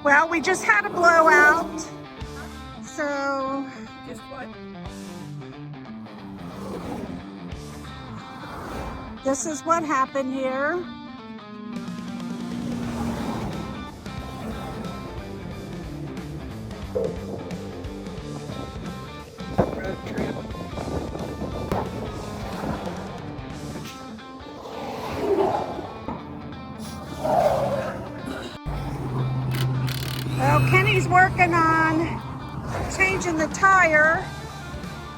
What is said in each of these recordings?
Well, we just had a blowout, so Guess what? this is what happened here. Road trip. Well, Kenny's working on changing the tire,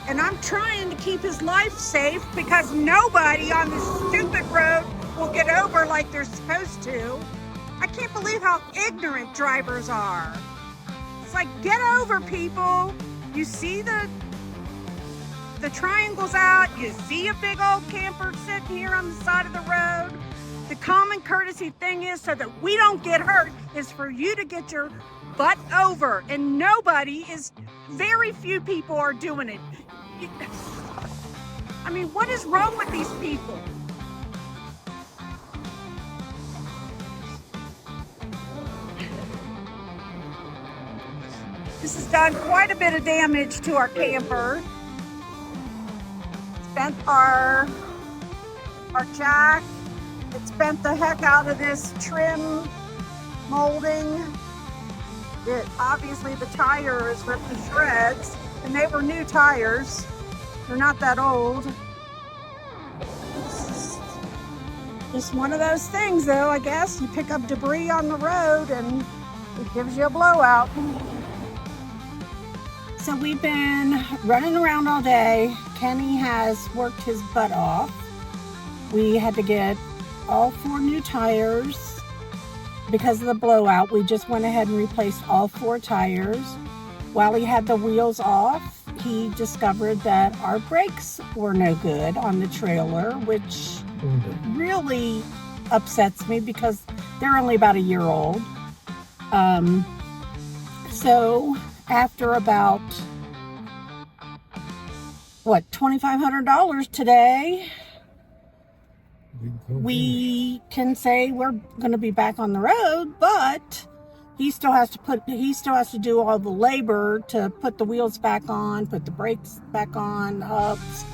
and I'm trying to keep his life safe because nobody on this stupid road will get over like they're supposed to. I can't believe how ignorant drivers are. It's like, get over, people. You see the triangle's out, you see a big old camper sitting here on the side of the road. The common courtesy thing is, so that we don't get hurt, is for you to get your butt over, and very few people are doing it. I mean, what is wrong with these people? This has done quite a bit of damage to our camper. It's bent our jack. It's bent the heck out of this trim molding. Obviously the tire is ripped to shreds, and they were new tires. They're not that old. It's just one of those things, though, I guess. You pick up debris on the road and it gives you a blowout. So we've been running around all day. Kenny has worked his butt off. We had to get all 4 new tires because of the blowout. We just went ahead and replaced all 4 tires. While he had the wheels off, he discovered that our brakes were no good on the trailer, which really upsets me because they're only about a year old. So after about, $2,500 today, we can say we're going to be back on the road, but he still has to do all the labor to put the wheels back on, put the brakes back on, hubs,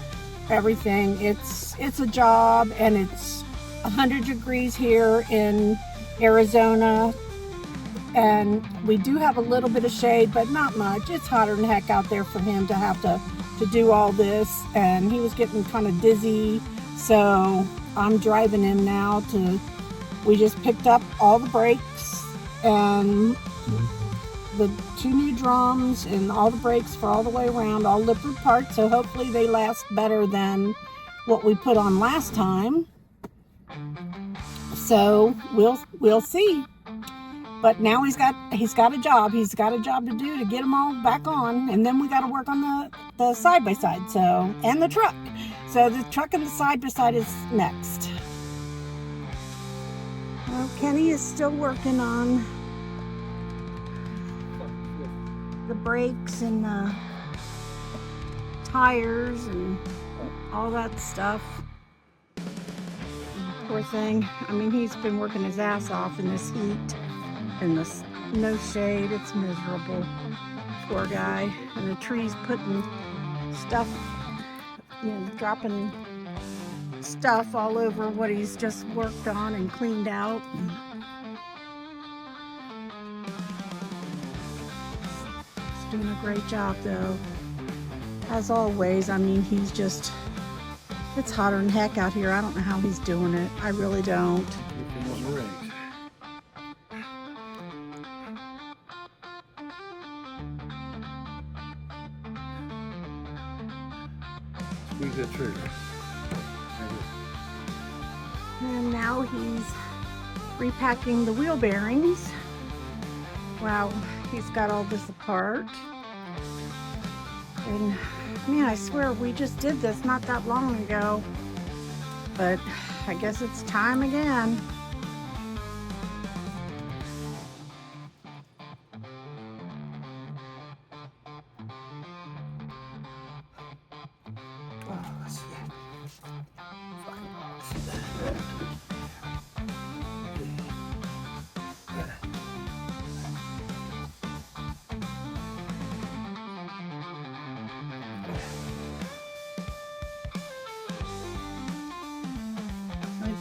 everything. It's a job, and it's 100 degrees here in Arizona, and we do have a little bit of shade, but not much. It's hotter than heck out there for him to have to do all this, and he was getting kind of dizzy, so I'm driving him now we just picked up all the brakes and the 2 new drums and all the brakes for all the way around, all Lippert parts, so hopefully they last better than what we put on last time. So we'll see. But now he's got a job. He's got a job to do to get them all back on, and then we got to work on the side-by-side, and the truck. So the truck and the side-by-side is next. Well, Kenny is still working on the brakes and the tires and all that stuff. Poor thing. I mean, he's been working his ass off in this heat and this no shade. It's miserable. Poor guy. And the trees putting stuff, dropping stuff all over what he's just worked on and cleaned out. He's doing a great job, though. As always, I mean, it's hotter than heck out here. I don't know how he's doing it. I really don't. Squeeze that trigger. And now he's repacking the wheel bearings. Wow, he's got all this apart. And man, I swear we just did this not that long ago. But I guess it's time again.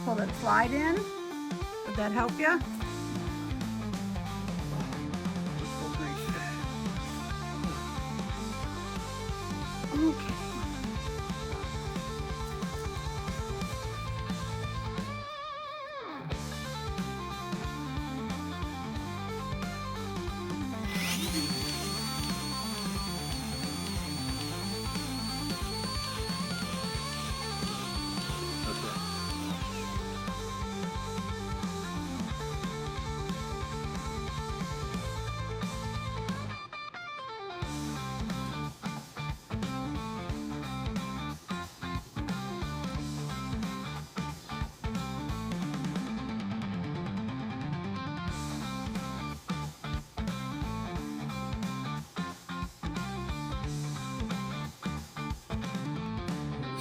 pull that slide in. Would that help you? Okay.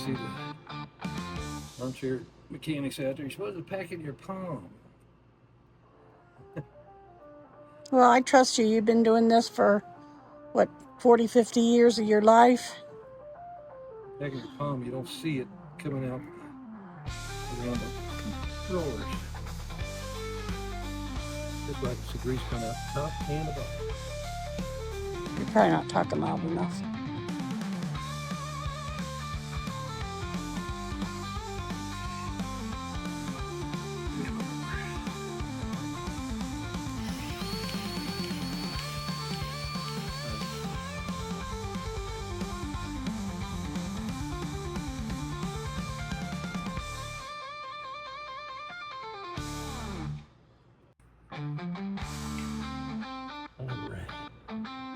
See the armchair mechanics out there. You're supposed to pack it in your palm. Well, I trust you. You've been doing this for, what, 40, 50 years of your life? Pack in your palm, you don't see it coming out around the rollers. Just like the grease coming out the top and the bottom. You're probably not talking loud enough. All right.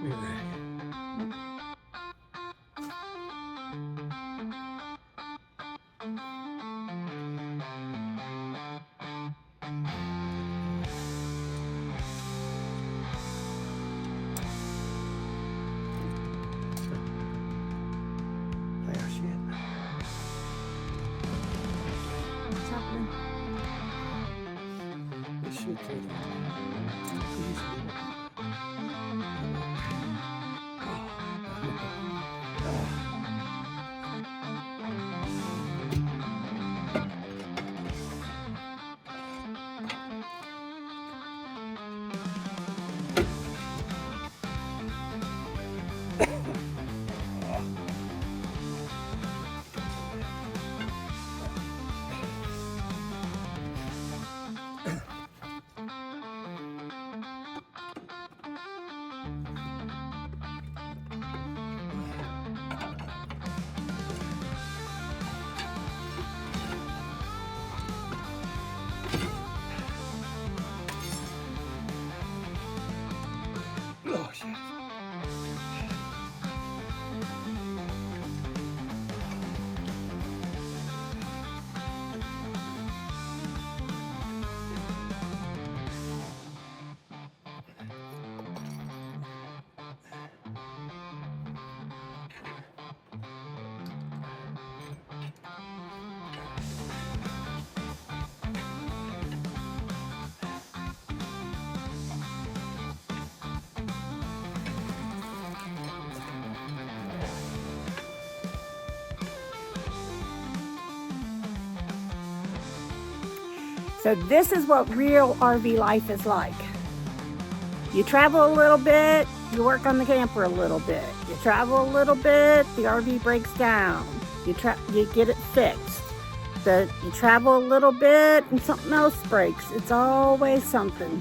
We're ready. What's happening? This should take oh, shit. So this is what real RV life is like. You travel a little bit, you work on the camper a little bit. You travel a little bit, the RV breaks down. You get it fixed. You travel a little bit and something else breaks. It's always something.